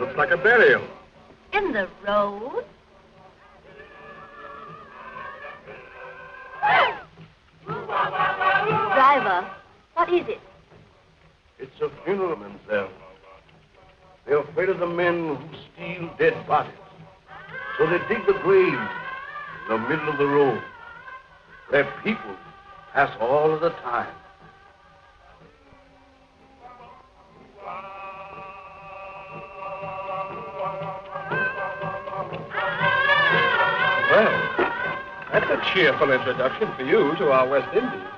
Looks like a burial. In the road? Driver, what is it? It's a funeral, mademoiselle. They're afraid of the men who steal dead bodies. So they dig the grave in the middle of the road, where people pass all of the time. Well, that's a cheerful introduction for you to our West Indies.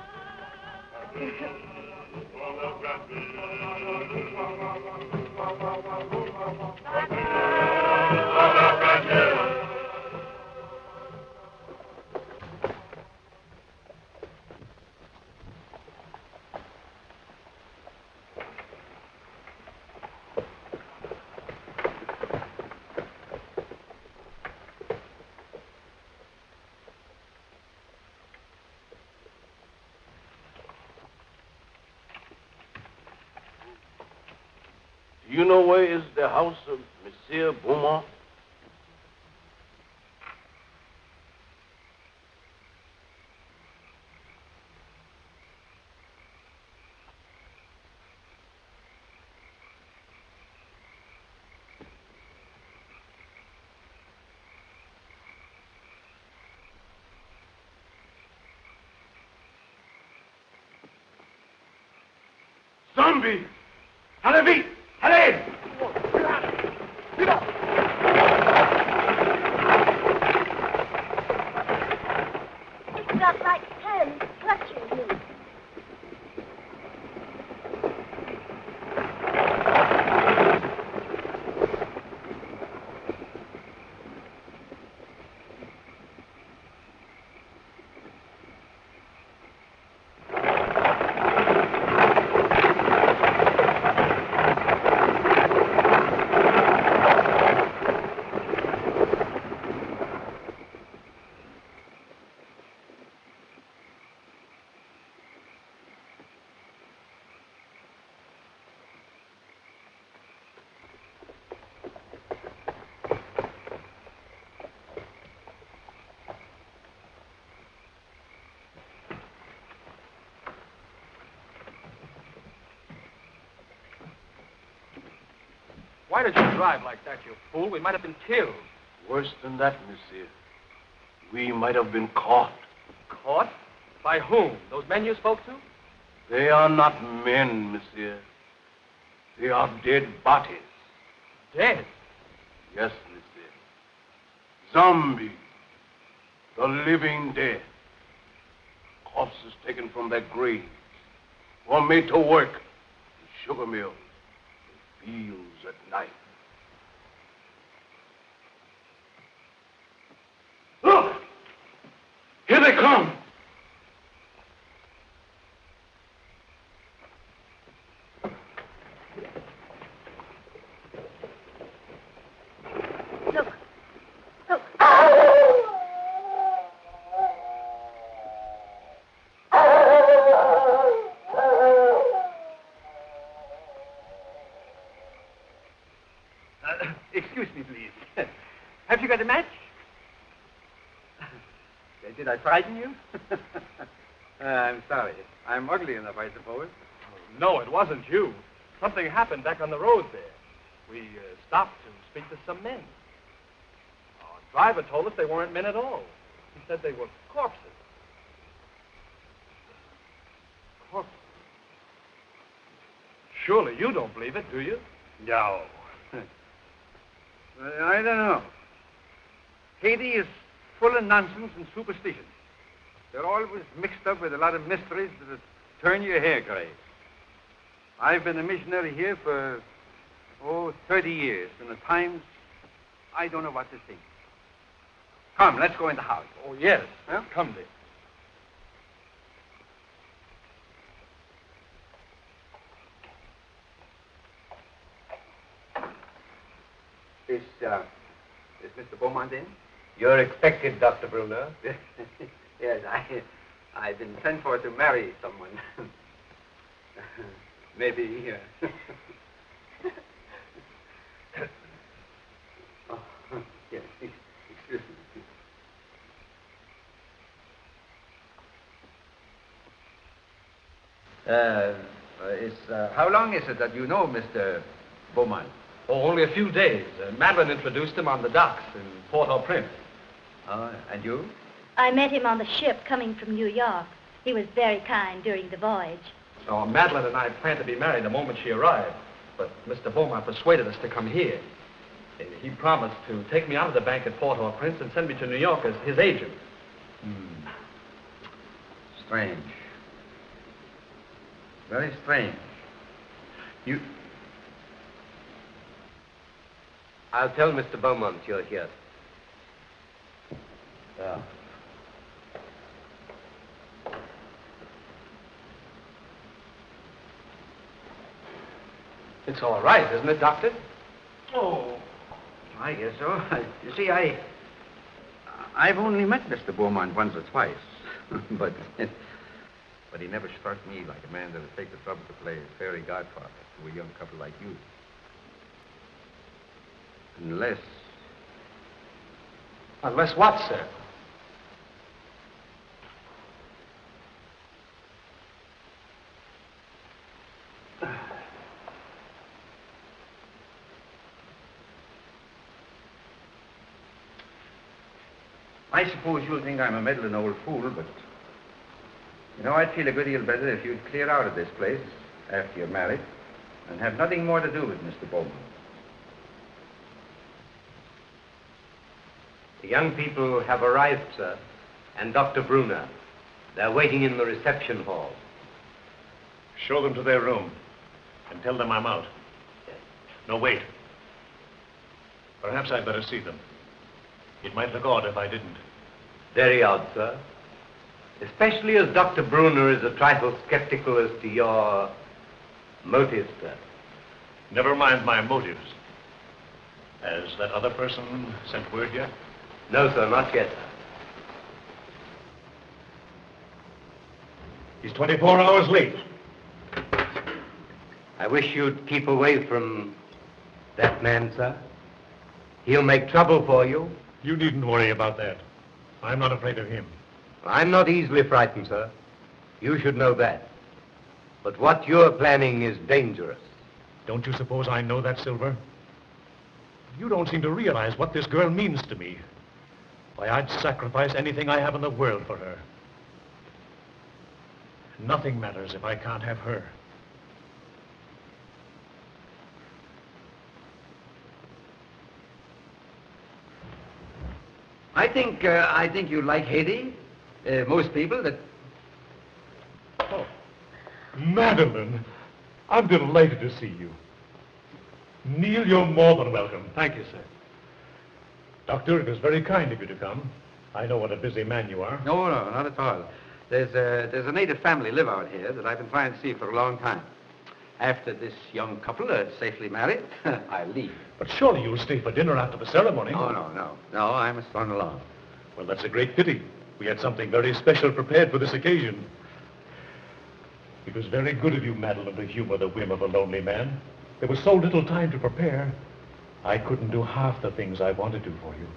Do you know where is the house of Monsieur Beaumont? Zombie! Allez vite! Allez! It's got like hands clutching me. Why did you drive like that, you fool? We might have been killed. Worse than that, monsieur. We might have been caught. Caught? By whom? Those men you spoke to? They are not men, monsieur. They are dead bodies. Dead? Yes, monsieur. Zombies. The living dead. Corpses taken from their graves or made to work in sugar mills, in fields at night. Look! Here they come! Look. Look. get a match? Did I frighten you? I'm sorry. I'm ugly enough, I suppose. No, it wasn't you. Something happened back on the road there. We stopped to speak to some men. Our driver told us they weren't men at all. He said they were corpses. Corpses? Surely you don't believe it, do you? No. I don't know. Haiti is full of nonsense and superstition. They're always mixed up with a lot of mysteries that turn your hair gray. I've been a missionary here for, 30 years, and at times, I don't know what to think. Come, let's go in the house. Oh, yes. Huh? Come, Dick. Is Mr. Beaumont in? You're expected, Dr. Bruner. Yes, I've been sent for to marry someone. Maybe, oh, yes, excuse me. How long is it that you know Mr. Beaumont? Oh, only a few days. Madeleine introduced him on the docks in Port-au-Prince. And you? I met him on the ship coming from New York. He was very kind during the voyage. So Madeleine and I planned to be married the moment she arrived. But Mr. Beaumont persuaded us to come here. He promised to take me out of the bank at Port-au-Prince and send me to New York as his agent. Strange. Very strange. I'll tell Mr. Beaumont you're here. Yeah. It's all right, isn't it, Doctor? Oh, I guess so. You see, I've only met Mr. Beaumont once or twice, but he never struck me like a man that would take the trouble to play fairy godfather to a young couple like you. Unless... Unless what, sir? I suppose you'll think I'm a meddling old fool, but... I'd feel a good deal better if you'd clear out of this place after you're married and have nothing more to do with Mr. Beaumont. The young people have arrived, sir, and Dr. Bruner. They're waiting in the reception hall. Show them to their room and tell them I'm out. Yes. No, wait. Perhaps I'd better see them. It might look odd if I didn't. Very odd, sir. Especially as Dr. Bruner is a trifle skeptical as to your motives, sir. Never mind my motives. Has that other person sent word yet? No, sir, not yet. He's 24 hours late. I wish you'd keep away from that man, sir. He'll make trouble for you. You needn't worry about that. I'm not afraid of him. I'm not easily frightened, sir. You should know that. But what you're planning is dangerous. Don't you suppose I know that, Silver? You don't seem to realize what this girl means to me. Why, I'd sacrifice anything I have in the world for her. Nothing matters if I can't have her. I think you like Haiti. Most people that... Oh, Madeleine, I'm delighted to see you. Neil, you're more than welcome. Thank you, sir. Doctor, it was very kind of you to come. I know what a busy man you are. No, not at all. There's a native family live out here that I've been trying to see for a long time. After this young couple are safely married, I'll leave. But surely you'll stay for dinner after the ceremony. No, I must run along. Well, that's a great pity. We had something very special prepared for this occasion. It was very good of you, Madeleine, to humor the whim of a lonely man. There was so little time to prepare. I couldn't do half the things I wanted to for you.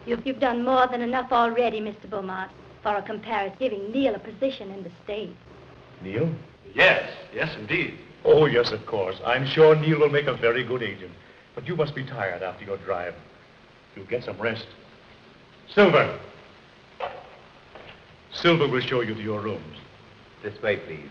You've done more than enough already, Mr. Beaumont, for a comparison, giving Neil a position in the state. Neil? Yes, indeed. Oh, yes, of course. I'm sure Neil will make a very good agent. But you must be tired after your drive. You'll get some rest. Silver! Silver will show you to your rooms. This way, please.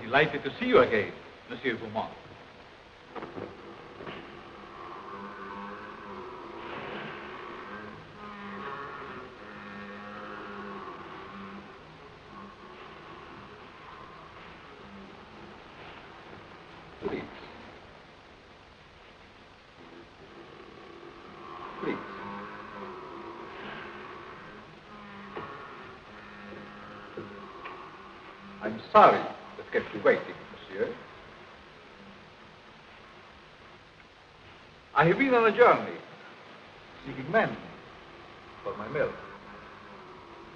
Delighted to see you again, Monsieur Beaumont. Please. Please. I'm sorry that kept you waiting, monsieur. I have been on a journey, seeking men for my mill.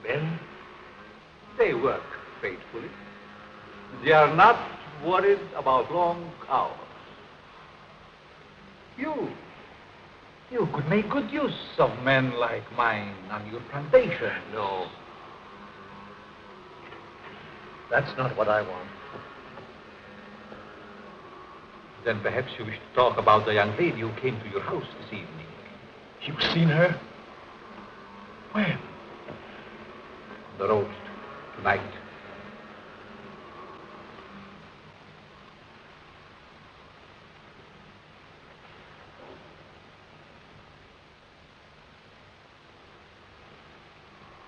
Men? They work faithfully. They are not worried about long hours. You could make good use of men like mine on your plantation. No. That's not what I want. Then perhaps you wish to talk about the young lady who came to your house this evening. You've seen her? When? the roast tonight.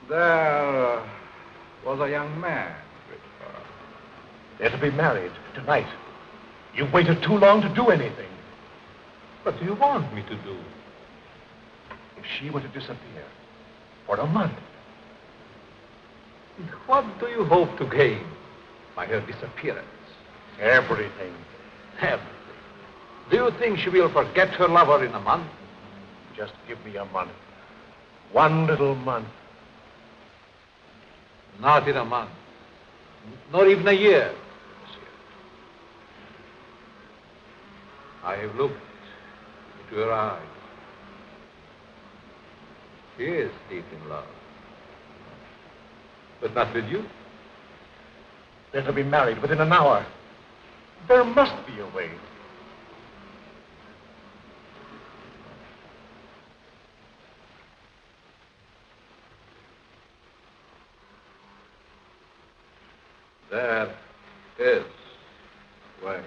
There was a young man, Christopher. They're to be married tonight. You've waited too long to do anything. What do you want me to do? If she were to disappear for a month, What do you hope to gain by her disappearance? everything. Everything. Do you think she will forget her lover in a month? Just give me a month. One little month. Not in a month. Not even a year, monsieur. I have looked into her eyes. She is deep in love. But not with you. They're to be married within an hour. There must be a way. There is a way.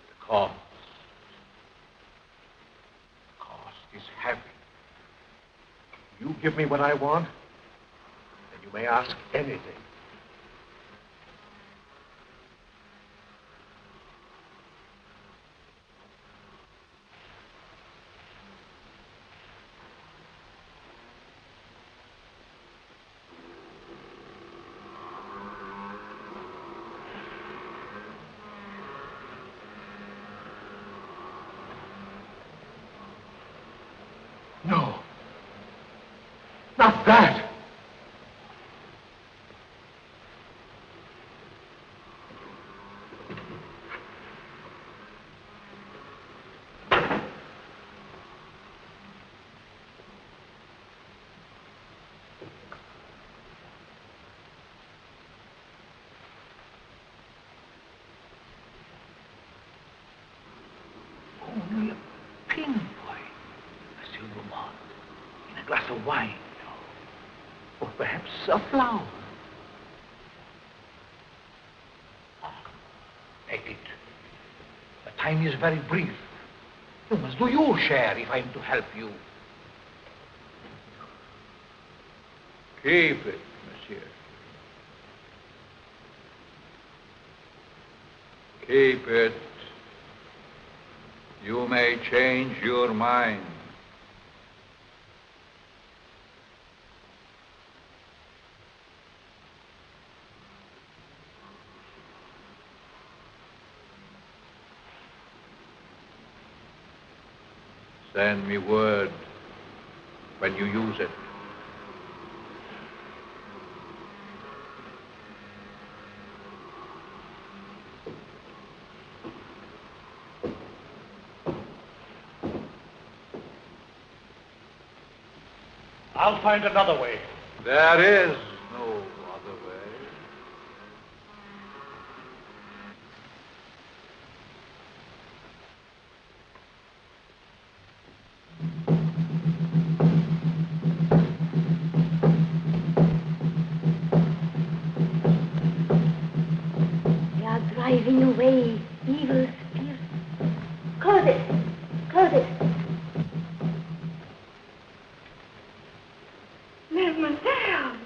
The cost is heavy. You give me what I want, and you may ask anything. No. Not that. Only a pinpoint, Monsieur Beaumont, in a glass of wine, or perhaps a flower. Take it. The time is very brief. You must do your share if I am to help you. Keep it, monsieur. Keep it. You may change your mind. Send me word when you use it. I'll find another way. There is no other way. They are driving away evil spirits. Close it. Close it. Mademoiselle.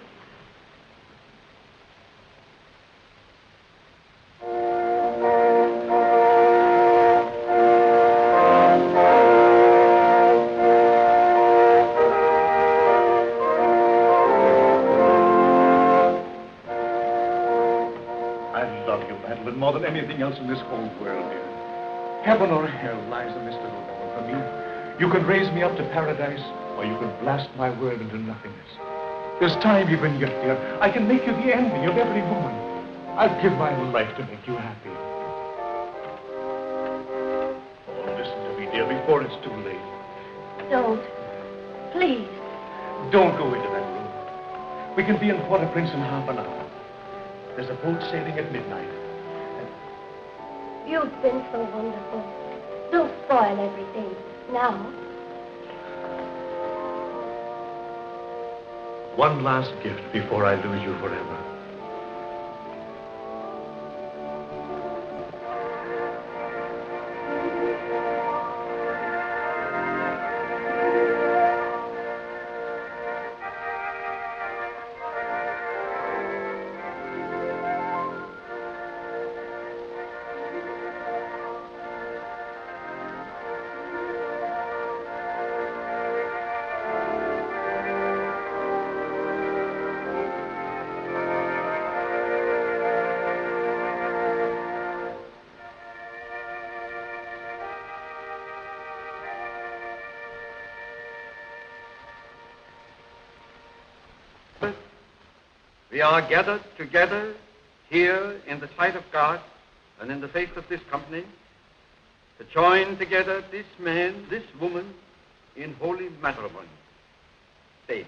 I love you, Madeleine, more than anything else in this whole world, dear. Heaven or hell lies in this little woman for me. You can raise me up to paradise, or you can blast my world into nothingness. There's time even yet, dear. I can make you the envy of every woman. I'd give my life to make you happy. Oh, listen to me, dear, before it's too late. Don't. Please. Don't go into that room. We can be in Port-au-Prince in half an hour. There's a boat sailing at midnight. You've been so wonderful. Don't spoil everything. Now. one last gift before I lose you forever. We are gathered together here in the sight of God and in the face of this company to join together this man, this woman in holy matrimony. Stay.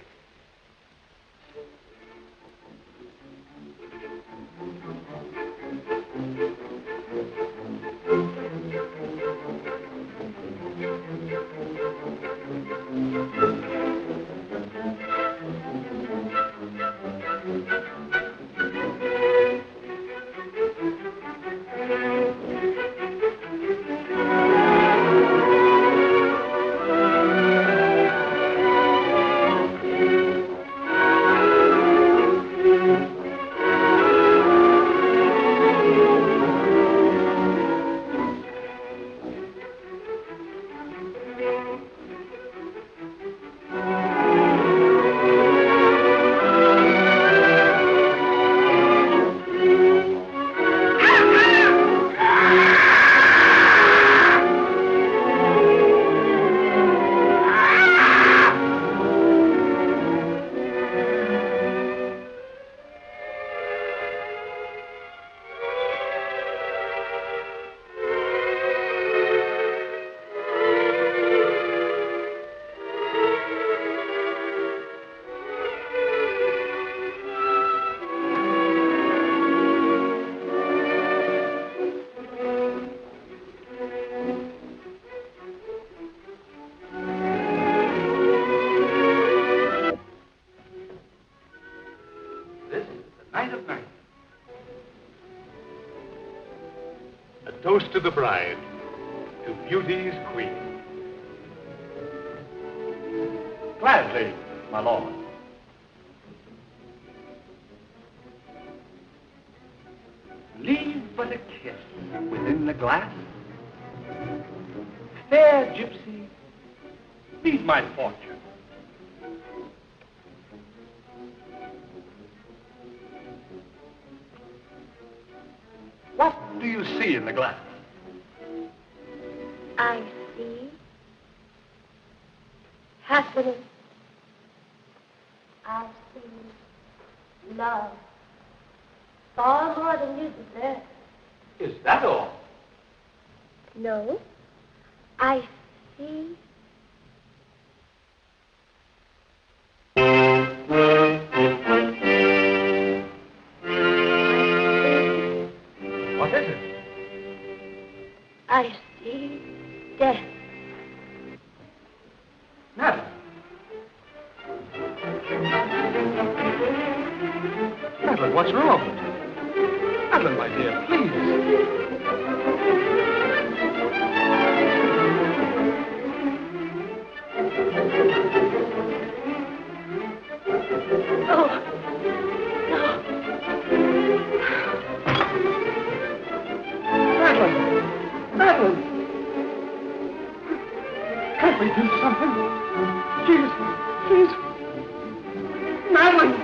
Toast to the bride, to beauty's queen. Gladly, my lord. Leave but a kiss within the glass. Fair gypsy, meet my fortune. What do you see in the glass? I see happiness. I see love. Far more than you deserve. Is that all? No, I see. What is it? I see death. Madeleine. Madeleine, what's wrong? Madeleine, my dear, please. Oh, no. Madeleine! Can't we do something? Please. Madeleine!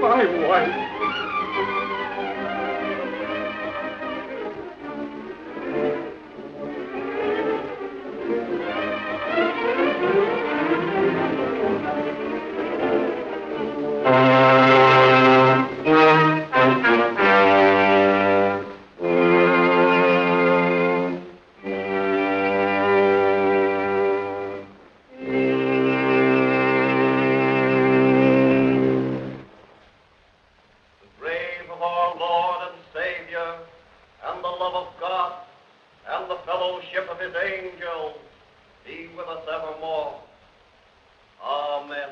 My wife. fellowship of his angels be with us evermore. Amen.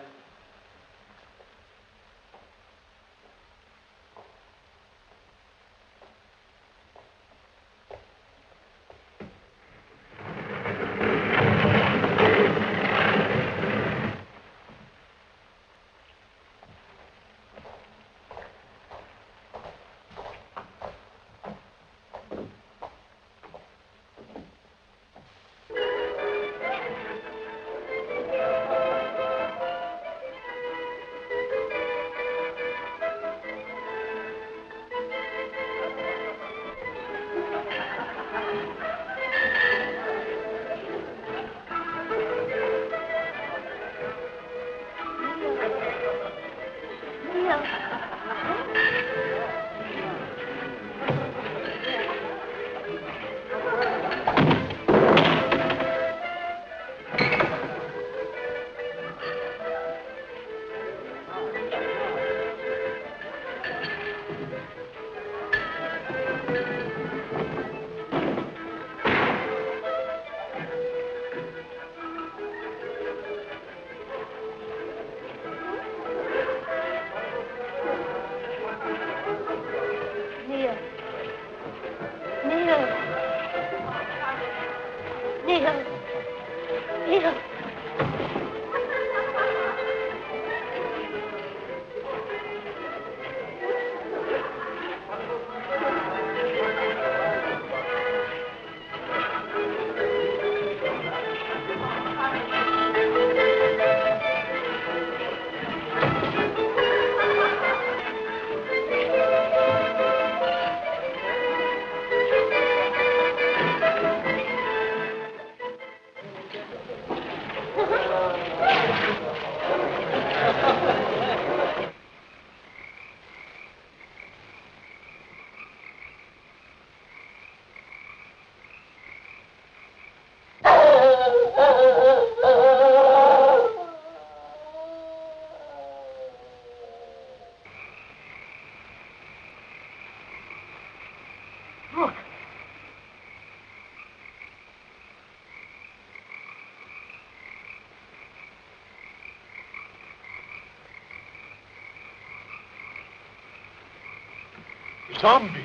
Zombies.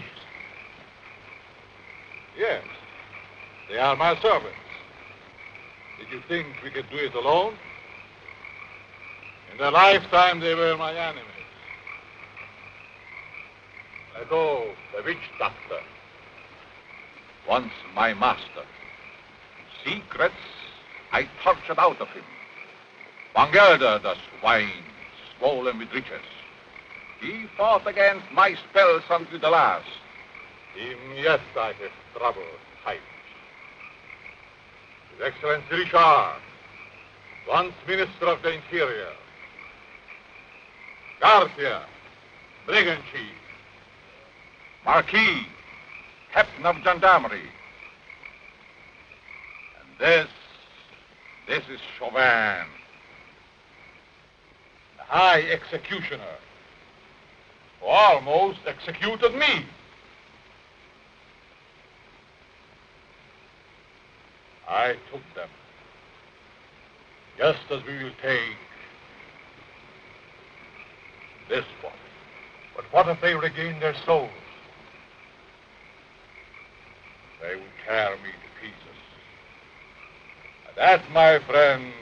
Yes, they are my servants. Did you think we could do it alone? In their lifetime, they were my enemies. Ago, the witch doctor, once my master. Secrets I tortured out of him. Bungered the swine, swollen with riches. He fought against my spells until the last. Him, yes, I have troubled times. His Excellency Richard, once Minister of the Interior. Garcia, brigand chief. Marquis, captain of gendarmerie. And this is Chauvin, the high executioner, who almost executed me. I took them, just as we will take this one. But what if they regain their souls? They will tear me to pieces. And that, my friend,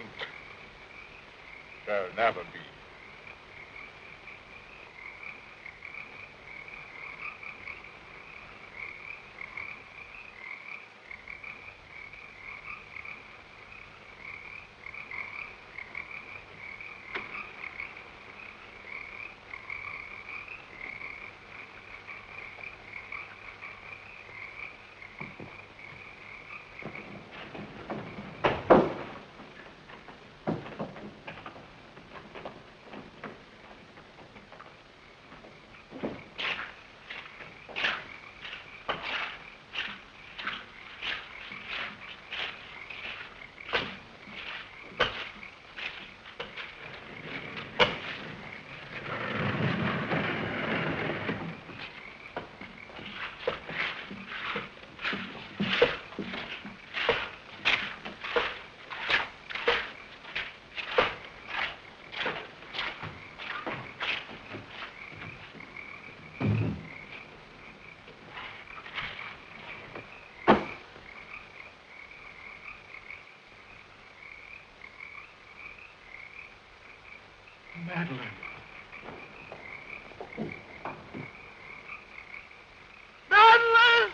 shall never be. Madeleine. Madeleine!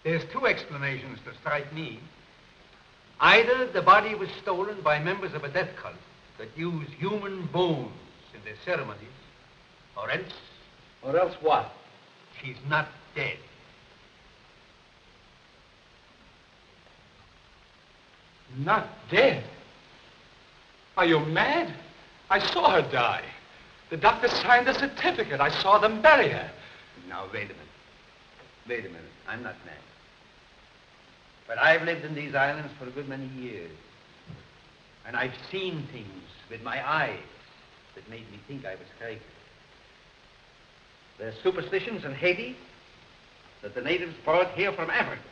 There's two explanations that strike me. Either the body was stolen by members of a death cult that use human bones in their ceremonies, or else... Or else what? she's not dead. Not dead? Are you mad? I saw her die. The doctor signed the certificate. I saw them bury her. Now, wait a minute. Wait a minute. I'm not mad. But I've lived in these islands for a good many years. And I've seen things with my eyes that made me think I was crazy. There's superstitions in Haiti that the natives brought here from Africa.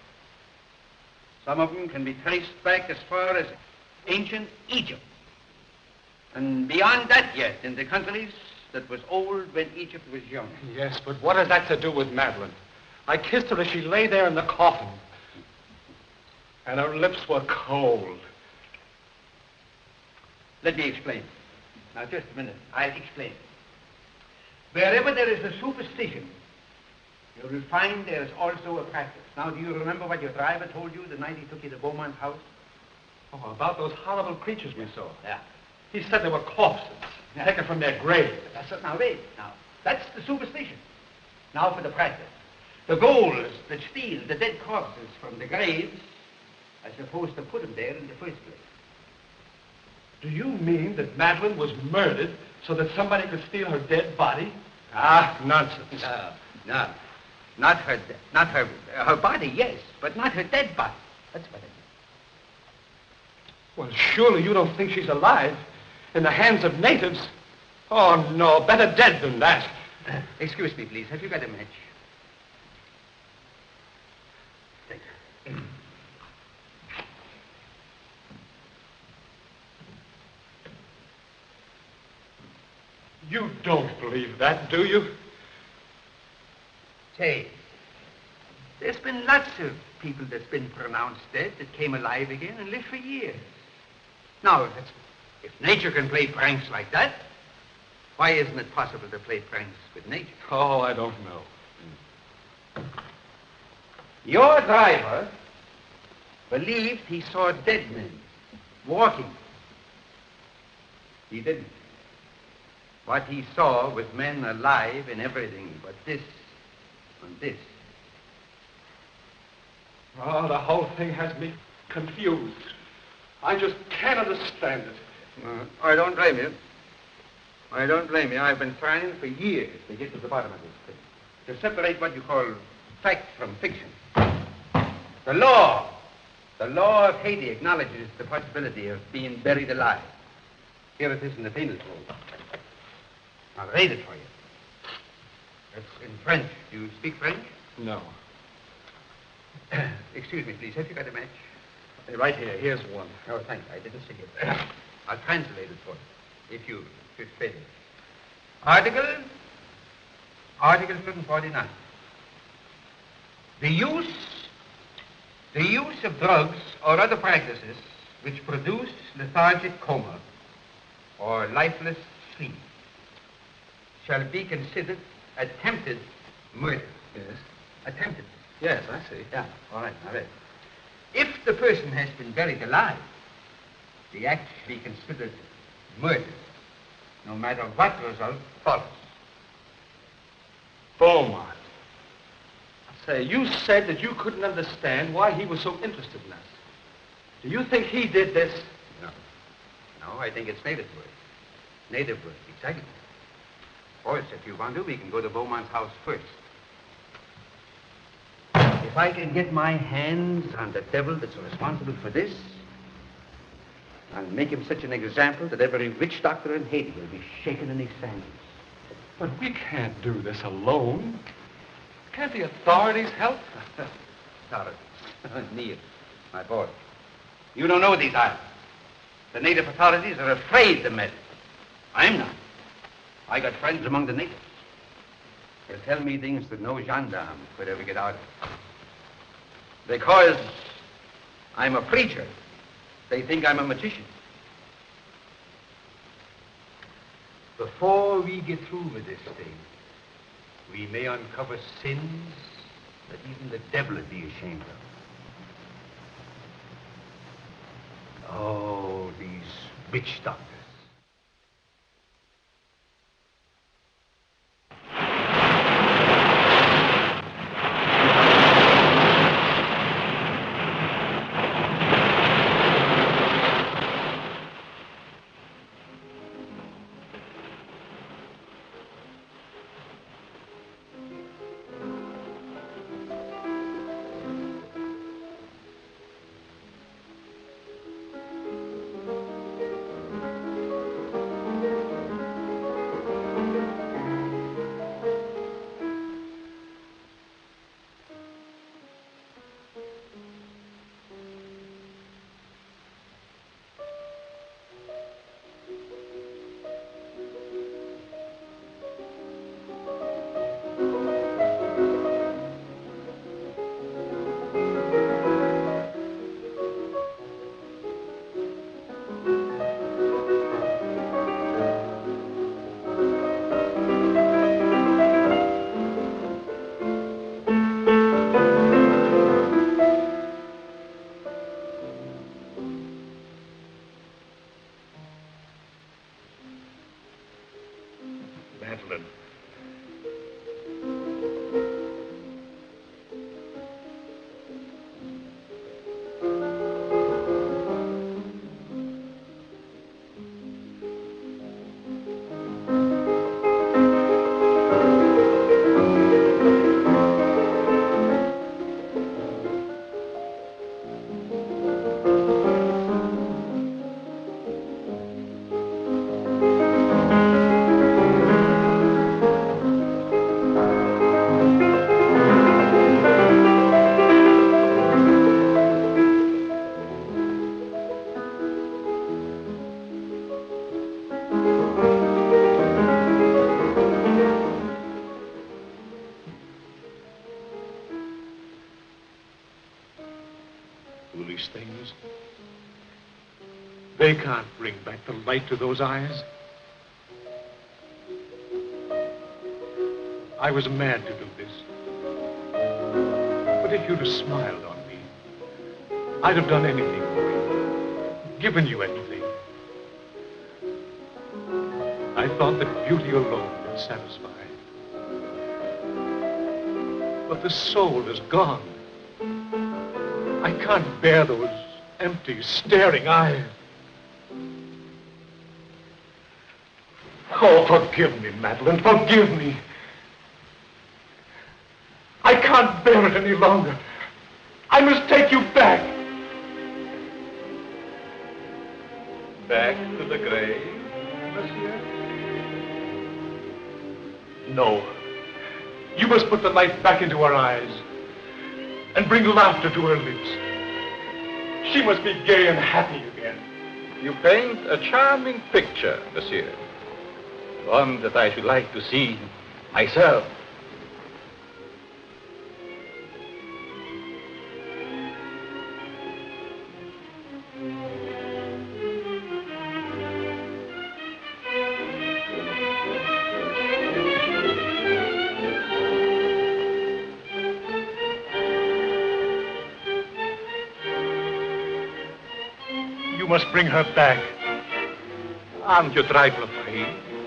Some of them can be traced back as far as ancient Egypt. And beyond that yet, in the countries that was old when Egypt was young. Yes, but what has that to do with Madeleine? I kissed her as she lay there in the coffin. And her lips were cold. Let me explain. Now, just a minute. I'll explain. Wherever there is a superstition, you will find there is also a practice. Now, do you remember what your driver told you the night he took you to Beaumont's house? Oh, about those horrible creatures we saw. Yeah. He said they were corpses, taken from their grave. That's it. Now, wait. Now, that's the superstition. Now for the practice. The ghouls that steal the dead corpses from the graves are supposed to put them there in the first place. Do you mean that Madeleine was murdered so that somebody could steal her dead body? Ah, nonsense. No. Not her body, yes, but not her dead body. That's what I mean. Well, surely you don't think she's alive in the hands of natives? Oh, no, better dead than that. Excuse me, please. Have you got a match? Thank you. You don't believe that, do you? Say, there's been lots of people that's been pronounced dead that came alive again and lived for years. Now, if nature can play pranks like that, why isn't it possible to play pranks with nature? Oh, I don't know. Your driver believed he saw dead men walking. He didn't. What he saw was men alive in everything but this and this. Oh, the whole thing has me confused. I just can't understand it. I don't blame you. I don't blame you. I've been trying for years to get to the bottom of this thing. To separate what you call fact from fiction. The law of Haiti acknowledges the possibility of being buried alive. Here it is in the penal code. I'll read it for you. It's in French. Do you speak French? No. Excuse me, please. Have you got a match? Right here. Here's one. Oh, thanks. I didn't see it. I'll translate it for you, if you fit it. Article 149. The use of drugs or other practices which produce lethargic coma or lifeless sleep shall be considered attempted murder. Yes. Attempted. Yes, I see. Yeah, all right, all right. If the person has been buried alive, the act shall be considered murder, no matter what result follows. Beaumont. Say, you said that you couldn't understand why he was so interested in us. Do you think he did this? No. No, I think it's native work. Native work, exactly. Of course, if you want to, we can go to Beaumont's house first. If I can get my hands on the devil that's responsible for this, I'll make him such an example that every witch doctor in Haiti will be shaken in his sandals. But we can't do this alone. Can't the authorities help? Authorities. Neil, my boy. You don't know these islands. The native authorities are afraid to meddle. I'm not. I got friends among the natives. They'll tell me things that no gendarme could ever get out of. Because I'm a preacher, they think I'm a magician. Before we get through with this thing, we may uncover sins that even the devil would be ashamed of. Oh, these witch doctors. Madeleine. Foolish things. They can't bring back the light to those eyes. I was mad to do this. But if you'd have smiled on me, I'd have done anything for you, given you anything. I thought that beauty alone would satisfy. But the soul is gone. I can't bear those empty, staring eyes. Oh, forgive me, Madeleine, forgive me. I can't bear it any longer. I must take you back. Back to the grave, monsieur? No. You must put the light back into her eyes and bring laughter to her lips. She must be gay and happy again. You paint a charming picture, monsieur. One that I should like to see myself. You must bring her back. Aren't you a trifle afraid,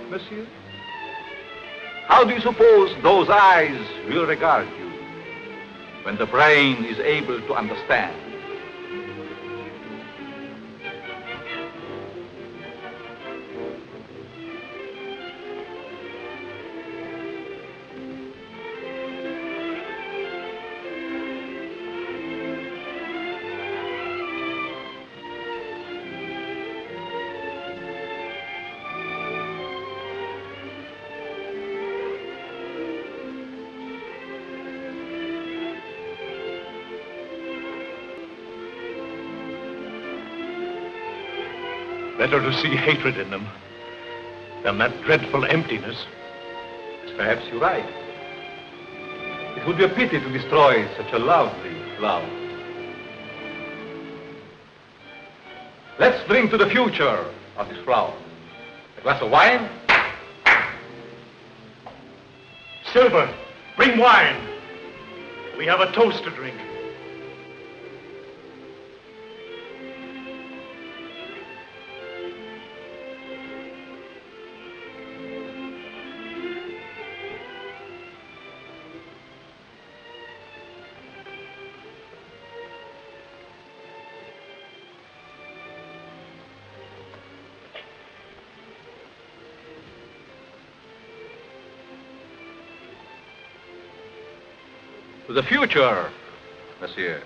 monsieur? How do you suppose those eyes will regard you when the brain is able to understand? Better to see hatred in them than that dreadful emptiness. Perhaps you're right. It would be a pity to destroy such a lovely flower. Let's drink to the future of this flower. A glass of wine? Silver, bring wine. We have a toast to drink. To the future, monsieur.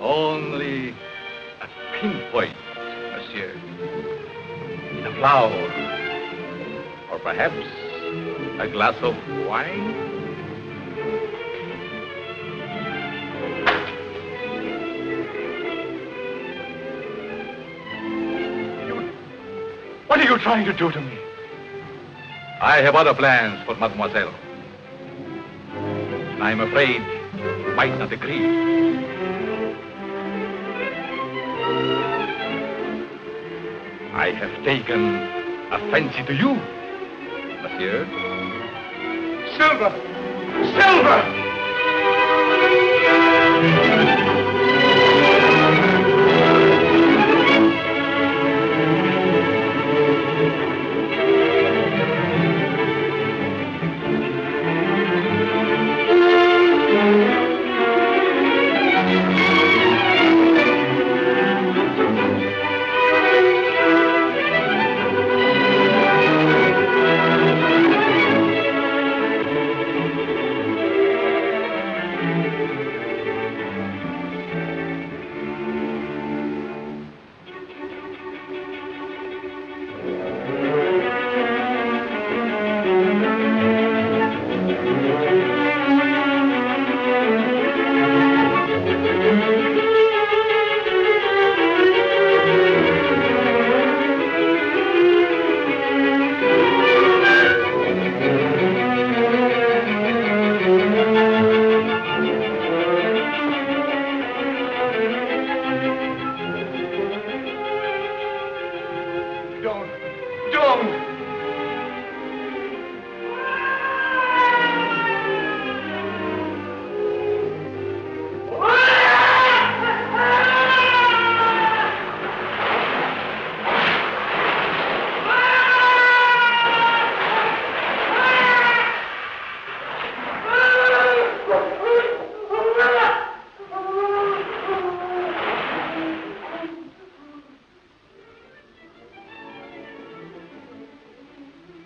Only a pinpoint, monsieur, in a flower, or perhaps a glass of wine. What are you trying to do to me? I have other plans for mademoiselle. I'm afraid you might not agree. I have taken a fancy to you, monsieur. Silver! Silver!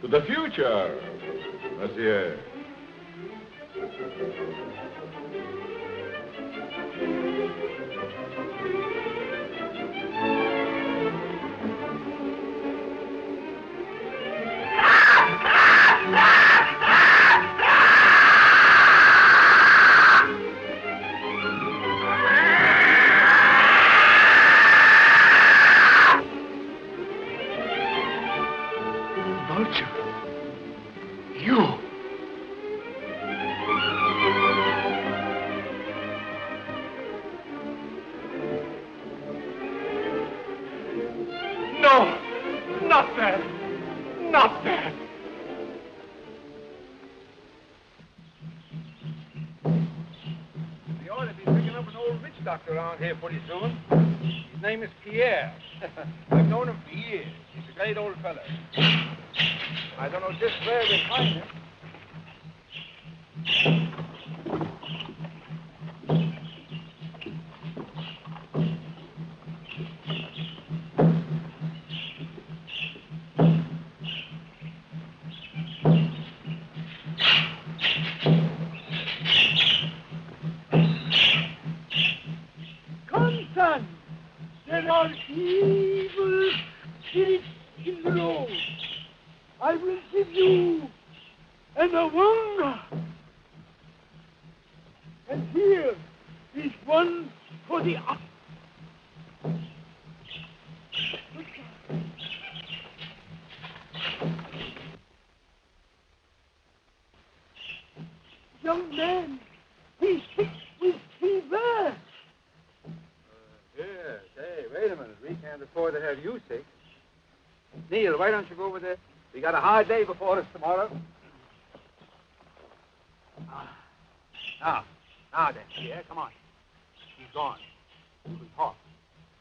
To the future, monsieur. that! Not that! We ought to be picking up an old witch doctor around here pretty soon. His name is Pierre. I've known him for years. He's a great old fellow. I don't know just where we'll find him. There are evil spirits in the road. I will give you an awanga. And here is one for the ox. Young man, he's sick with fever. Yes. Hey, wait a minute. We can't afford to have you sick. Neil, why don't you go over there? We got a hard day before us tomorrow. Now then, Pierre, come on. He's gone. We can talk.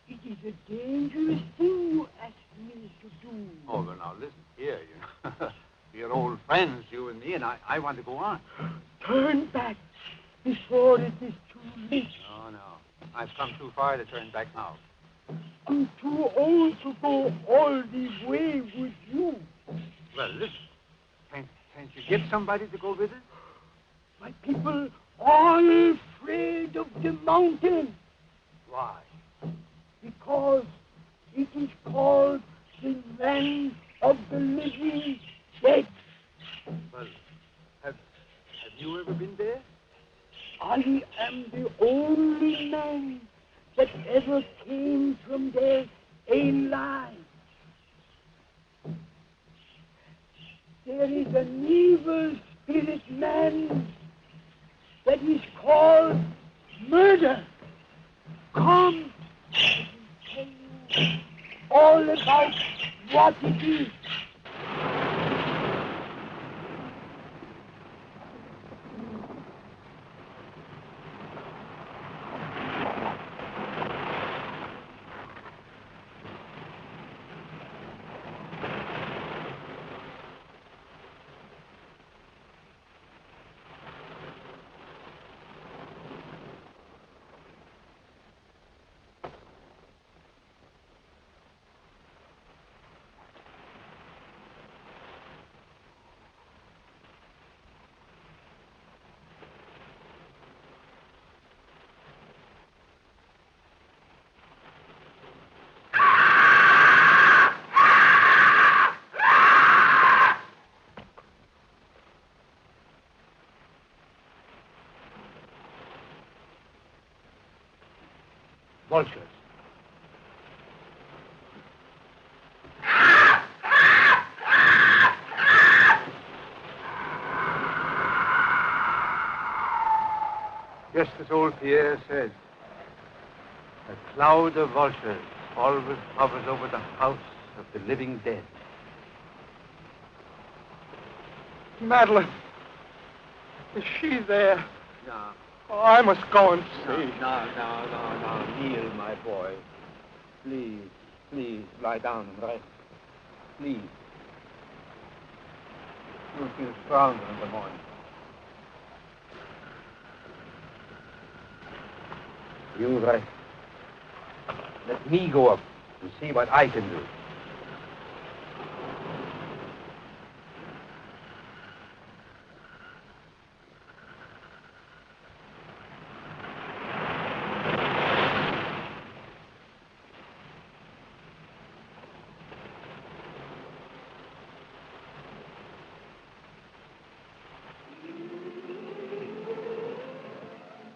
It is a dangerous thing you asked me to do. Oh, well, now, listen here, you know. We're old friends, you and me, and I want to go on. Turn back before it is too late. No. I've come too far to turn back now. I'm too old to go all the way with you. Well, listen. Can't you get somebody to go with us? My people are afraid of the mountain. Why? Because it is called the land of the living dead. Well, have you ever been there? I am the only man that ever came from there alive. There is an evil spirit man that is called murder. Come, I will tell you all about what it is. Vultures. Just as old Pierre said, a cloud of vultures always hovers over the house of the living dead. Madeleine, is she there? No. Oh, I must go and see. No, Neil, my boy. Please, lie down and rest. Please. You'll feel stronger in the morning. You rest. Let me go up and see what I can do.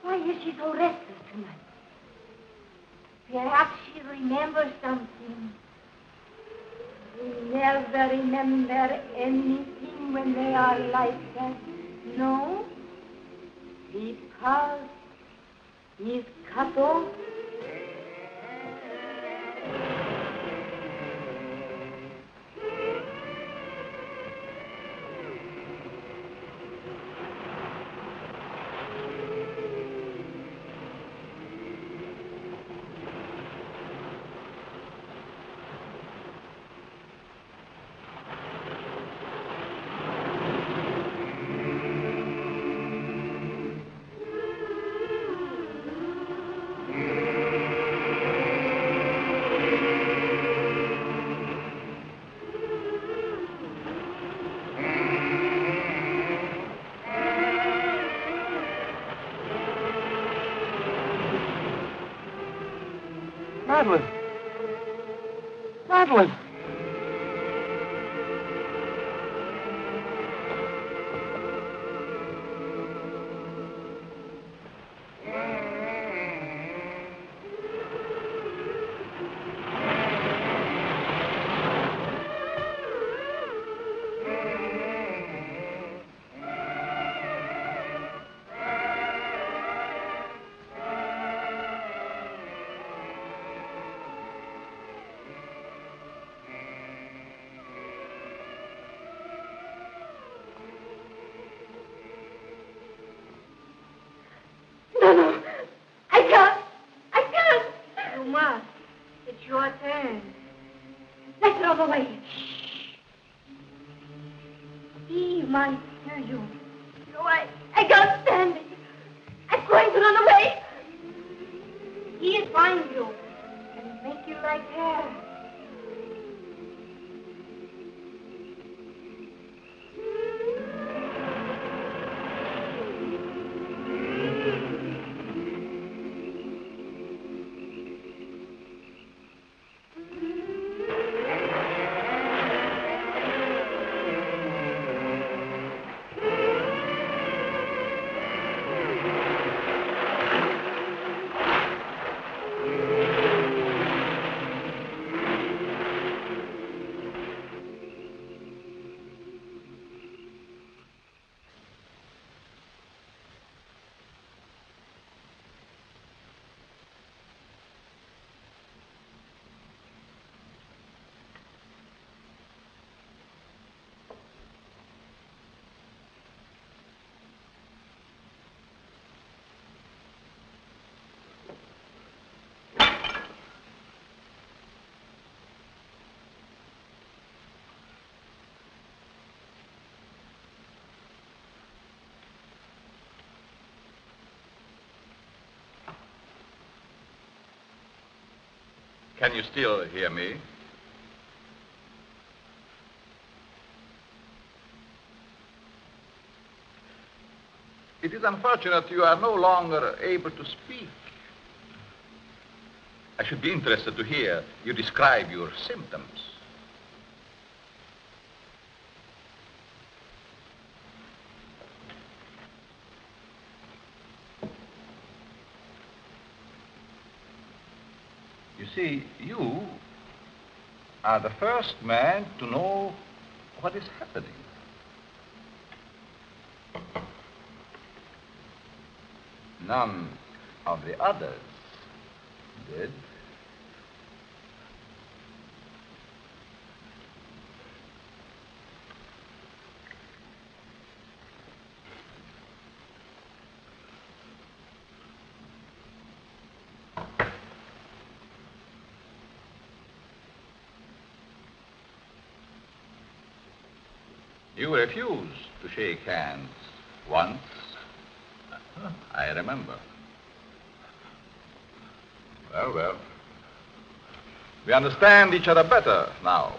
Why is she so restless tonight? Perhaps she remembers something. They never remember anything when they are like that. No? Because he's cut off. Madeleine. Madeleine. No. I can't. You must. It's your turn. Let's run away. Steve might hear you. No, I can't stand it. I'm going to run away. He'll find you and make you like her. Can you still hear me? It is unfortunate you are no longer able to speak. I should be interested to hear you describe your symptoms. You see, you are the first man to know what is happening. None of the others did. You refused to shake hands once. I remember. Well. We understand each other better now.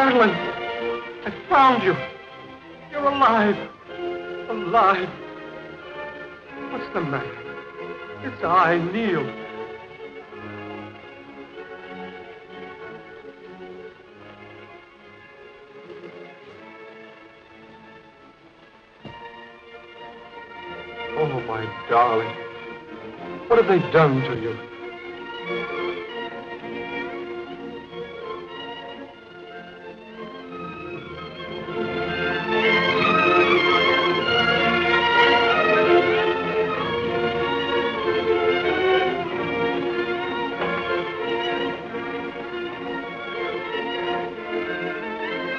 Madeleine, I found you. You're alive. Alive. What's the matter? It's I, Neil. Oh, my darling. What have they done to you?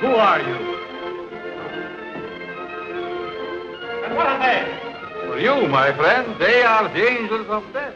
Who are you? And what are they? For you, my friend, they are the angels of death.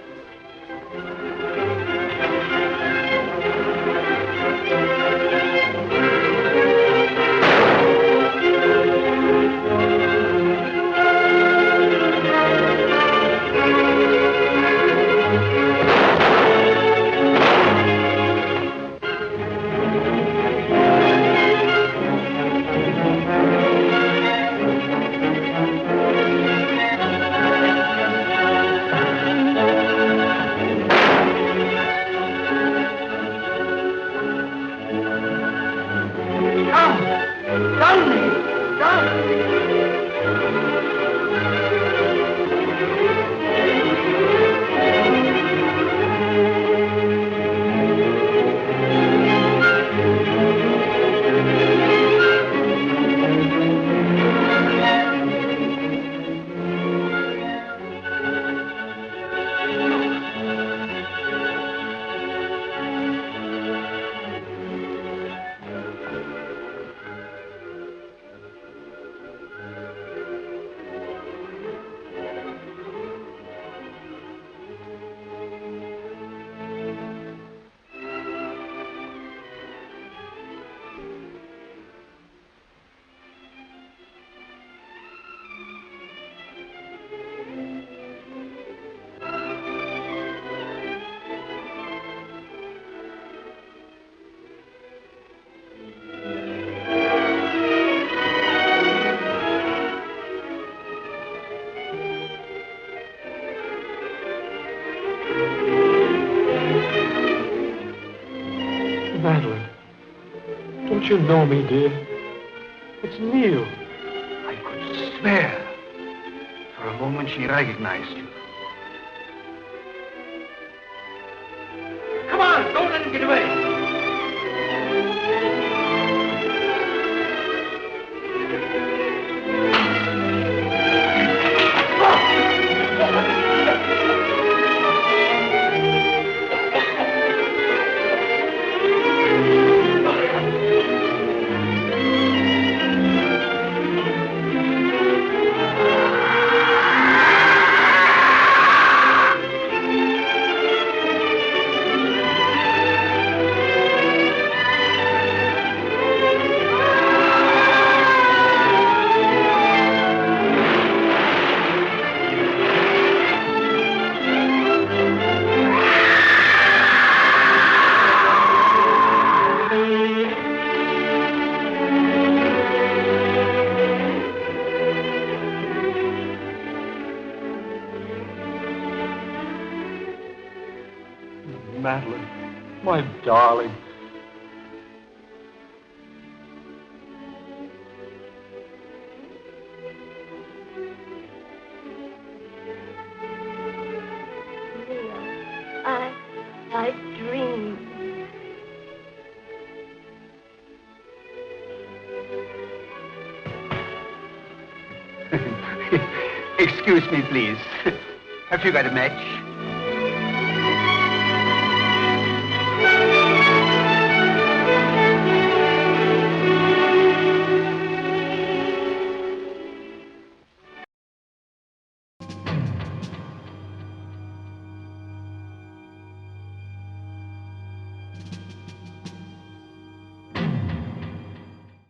Madeleine, don't you know me, dear? It's Neil. I could swear. For a moment she recognized you. Come on, don't let him get away. Madeleine, my darling. I dreamed. Excuse me, please. Have you got a match?